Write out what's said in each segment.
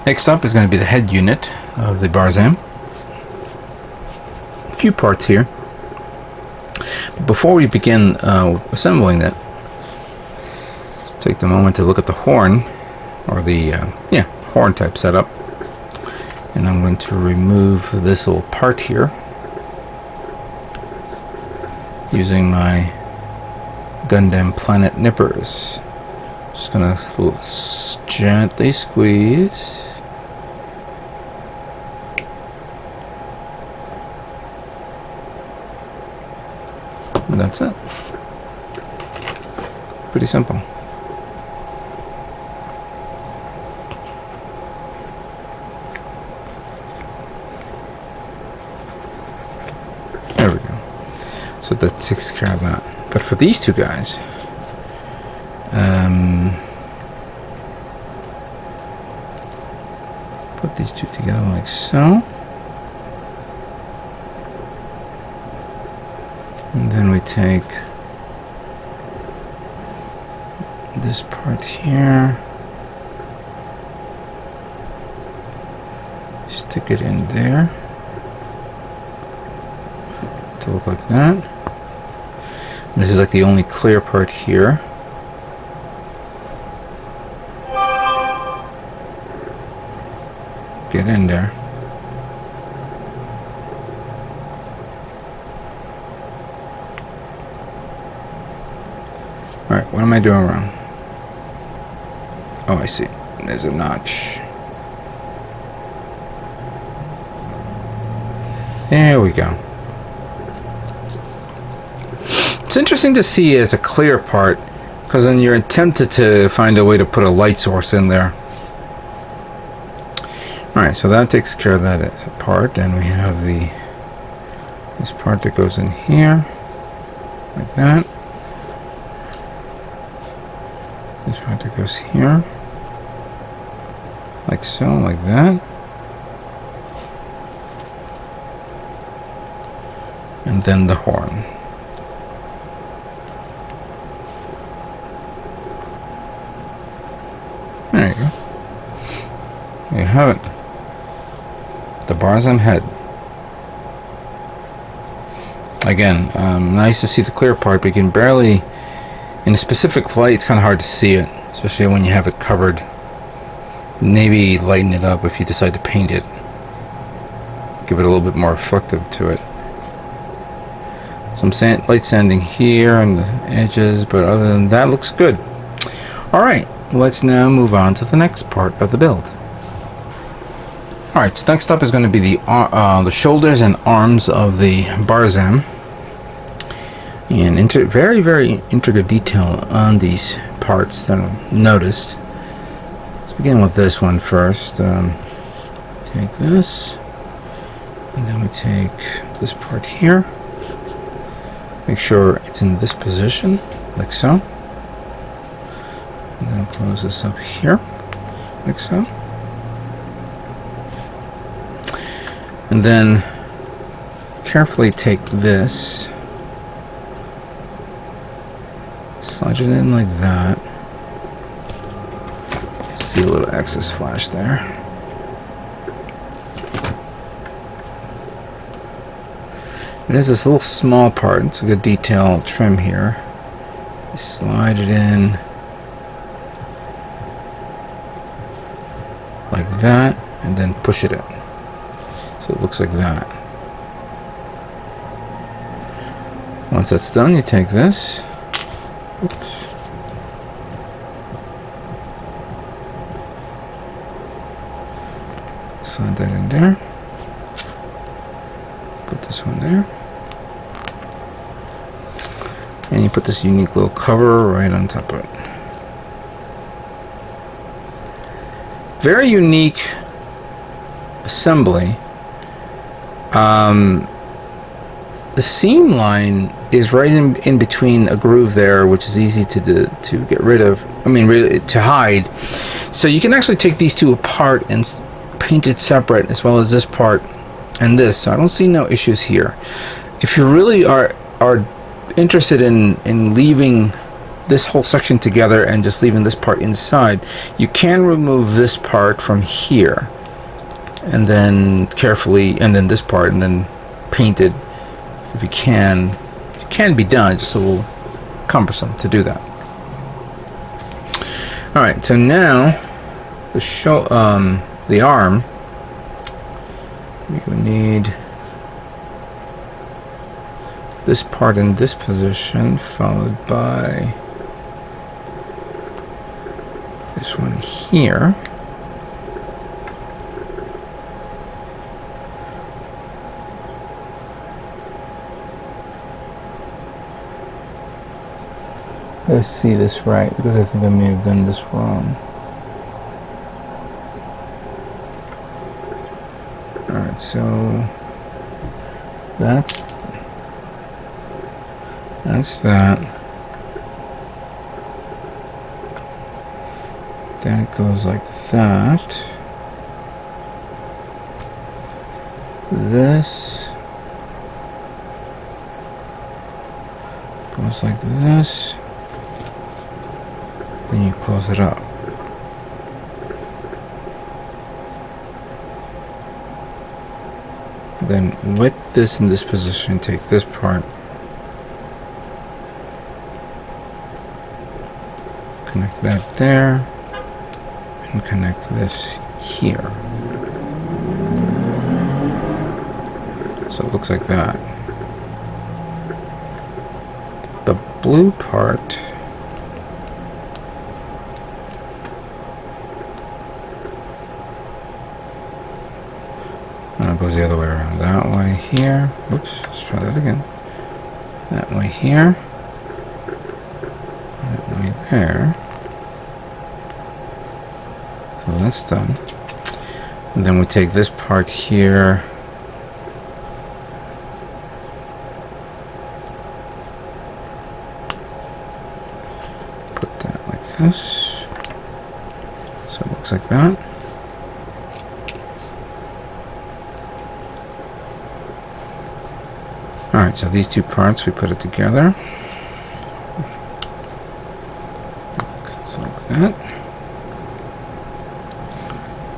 Next up is going to be the head unit of the Barzam. A few parts here. But before we begin assembling that, let's take the moment to look at the horn, or the horn type setup. And I'm going to remove this little part here using my Gundam Planet nippers. Just gonna gently squeeze. And that's it. Pretty simple. There we go. So that takes care of that. But for these two guys, put these two together like so. And then we take this part here, stick it in there to look like that. And this is like the only clear part here. Get in there. Alright, what am I doing wrong? Oh, I see. There's a notch. There we go. It's interesting to see as a clear part, because then you're tempted to find a way to put a light source in there. Alright, so that takes care of that part, and we have this part that goes in here, like that. This part that goes here, like so, like that. And then the horn. There you go. There you have it. The Barzam head. Again, nice to see the clear part, but you can barely, in a specific light, it's kind of hard to see it, especially when you have it covered. Maybe lighten it up if you decide to paint it. Give it a little bit more reflective to it. Some light sanding here on the edges, but other than that, looks good. Alright, let's now move on to the next part of the build. Alright, so next up is going to be the shoulders and arms of the Barzam. And very, very intricate detail on these parts that I've noticed. Let's begin with this one first. Take this, and then we take this part here. Make sure it's in this position, like so. And then close this up here, like so. And then carefully take this, slide it in like that. See a little excess flash there. It is this little small part. It's a good detail trim here. You slide it in like that, and then push it in. So it looks like that. Once that's done, you take this. Oops. Slide that in there. Put this one there. And you put this unique little cover right on top of it. Very unique assembly. The seam line is right in between a groove there, which is easy to get rid of. I mean, really to hide. So you can actually take these two apart and paint it separate, as well as this part and this. So I don't see no issues here. If you really are interested in leaving this whole section together and just leaving this part inside, you can remove this part from here, and then carefully, and then this part, and then paint it if you can. It can be done, it's just a little cumbersome to do that. Alright, so now the arm, we would need this part in this position, followed by this one here. Let's see this right, because I think I may have done this wrong. Alright, so that's that. That goes like that. This goes like this. Then you close it up. Then with this in this position, take this part, connect that there, and connect this here. So it looks like that. The blue part, it goes the other way around. That way here. Oops, let's try that again. That way here. That way there. So that's done. And then we take this part here. Put that like this. So it looks like that. Alright, so these two parts, we put it together. It's like that.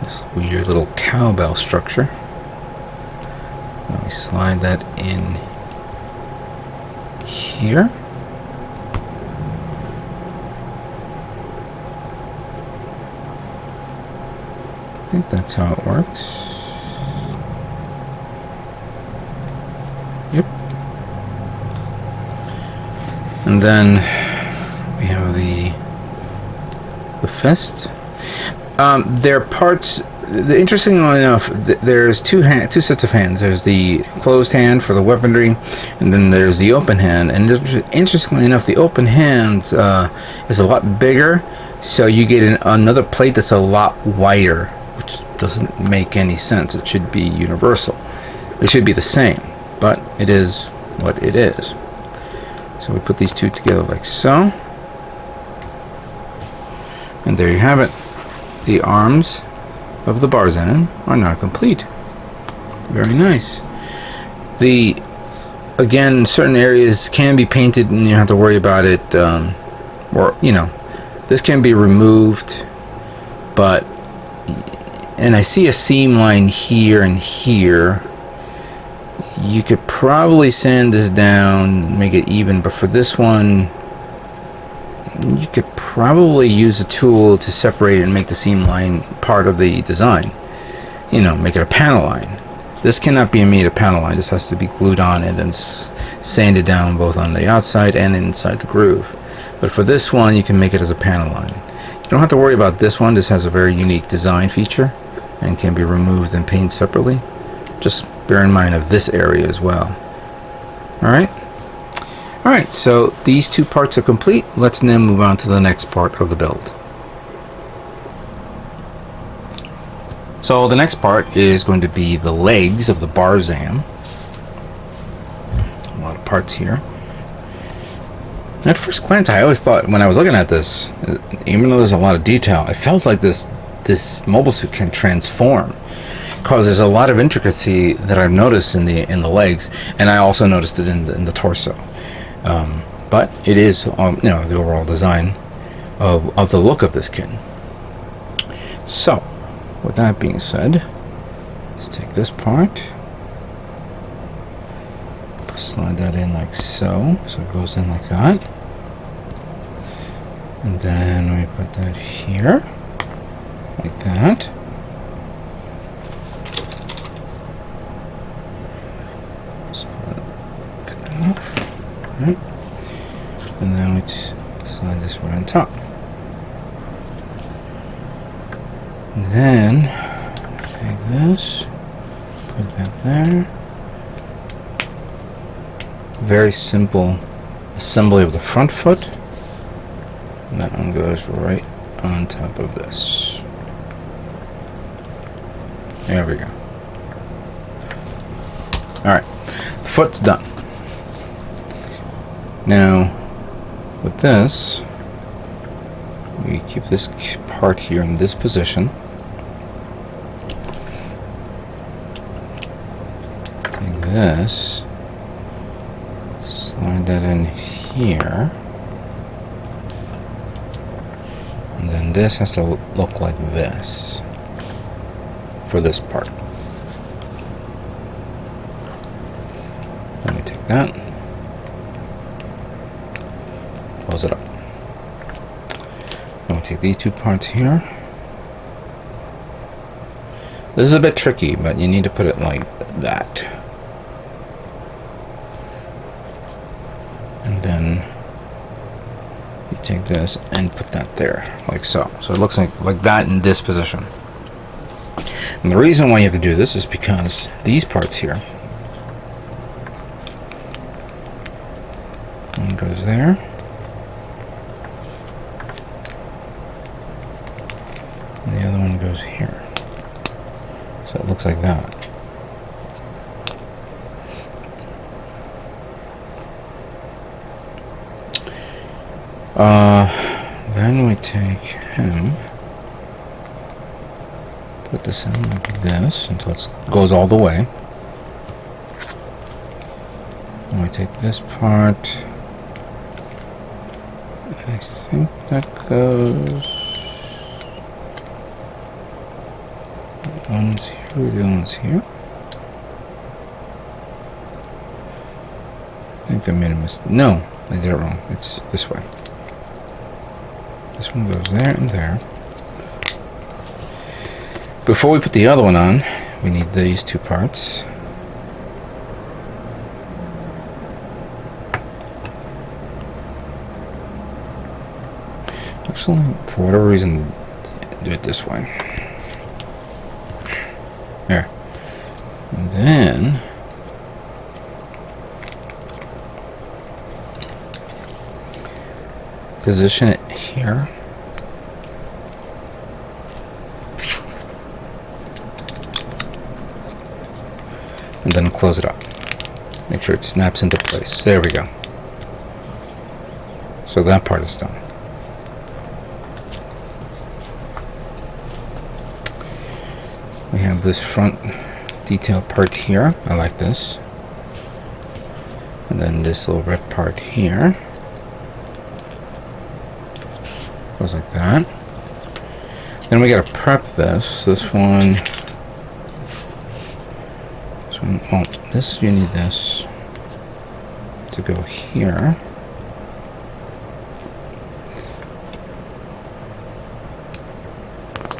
This weird little cowbell structure. Then we slide that in here. I think that's how it works. Yep. And then we have the fist. They're parts. Interestingly enough, there's two sets of hands. There's the closed hand for the weaponry, and then there's the open hand. And interestingly enough, the open hand is a lot bigger, so you get another plate that's a lot wider, which doesn't make any sense. It should be universal. It should be the same, but it is what it is. So we put these two together like so. And there you have it. The arms of the Barzam are now complete. Very nice. Again, certain areas can be painted and you don't have to worry about it. Or, you know, this can be removed. But, and I see a seam line here and here. You could probably sand this down, make it even, but for this one, you could probably use a tool to separate it and make the seam line part of the design. You know, make it a panel line. This cannot be made a panel line. This has to be glued on and then sanded down both on the outside and inside the groove. But for this one, you can make it as a panel line. You don't have to worry about this one. This has a very unique design feature and can be removed and painted separately. Just bear in mind of this area as well. Alright, so these two parts are complete. Let's now move on to the next part of the build. So the next part is going to be the legs of the Barzam. A lot of parts here. At first glance, I always thought, when I was looking at this, even though there's a lot of detail, it feels like this mobile suit can transform. Because there's a lot of intricacy that I've noticed in the legs, and I also noticed it in the torso. but it is, you know, the overall design of the look of this kit. So, with that being said, let's take this part, slide that in like so it goes in like that, and then we put that here, like that. Right. And then we slide this right on top. And then take this, put that there. Very simple assembly of the front foot. And that one goes right on top of this. There we go. Alright, the foot's done. Now, with this, we keep this part here in this position. Take this, slide that in here, and then this has to look like this for this part. Let me take that. Close it up. Now we take these two parts here. This is a bit tricky, but you need to put it like that. And then you take this and put that there, like so. So it looks like that in this position. And the reason why you have to do this is because these parts here, one goes there. The other one goes here. So it looks like that. Then we take him, put this in like this until it goes all the way. And we take this part. I think that goes. One's here, the other one's here. I think I made a mistake. No, I did it wrong. It's this way. This one goes there and there. Before we put the other one on, we need these two parts. Actually, for whatever reason, do it this way. There. And then position it here. And then close it up. Make sure it snaps into place. There we go. So that part is done. We have this front detail part here. I like this. And then this little red part here. Goes like that. Then we gotta prep this. This one. Oh, this, you need this to go here.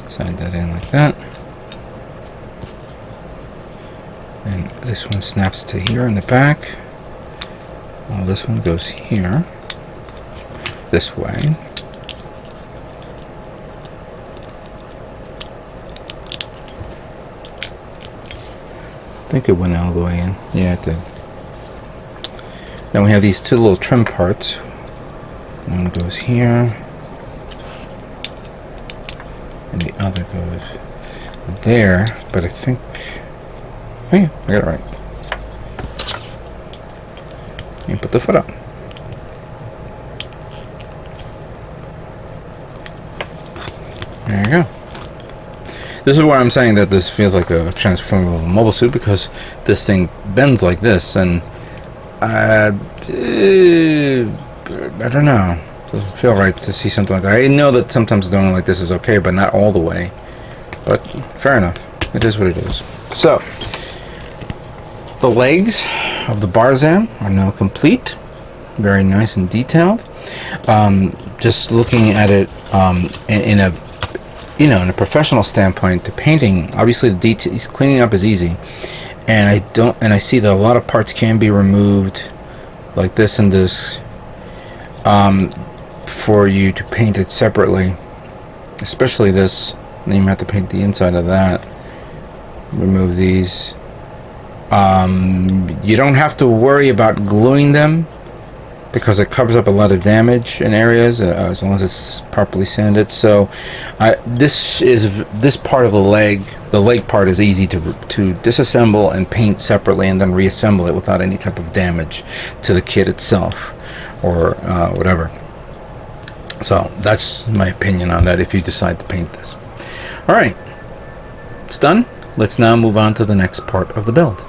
Slide that in like that. And this one snaps to here in the back. Well, this one goes here. This way. I think it went all the way in. Yeah, it did. Then we have these two little trim parts. One goes here, and the other goes there. But I think, oh yeah, I got it right. You put the foot up. There you go. This is why I'm saying that this feels like a transformable mobile suit, because this thing bends like this, and I don't know. Doesn't feel right to see something like that. I know that sometimes doing like this is okay, but not all the way. But fair enough. It is what it is. So, the legs of the Barzam are now complete. Very nice and detailed. Just looking at it in a in a professional standpoint, the painting, obviously the details, cleaning up is easy, and I see that a lot of parts can be removed, like this and this, for you to paint it separately, especially this. Then you have to paint the inside of that. Remove these. You don't have to worry about gluing them because it covers up a lot of damage in areas as long as it's properly sanded. So this part of the leg part is easy to disassemble and paint separately, and then reassemble it without any type of damage to the kit itself or whatever. So that's my opinion on that if you decide to paint this. Alright, it's done. Let's now move on to the next part of the build.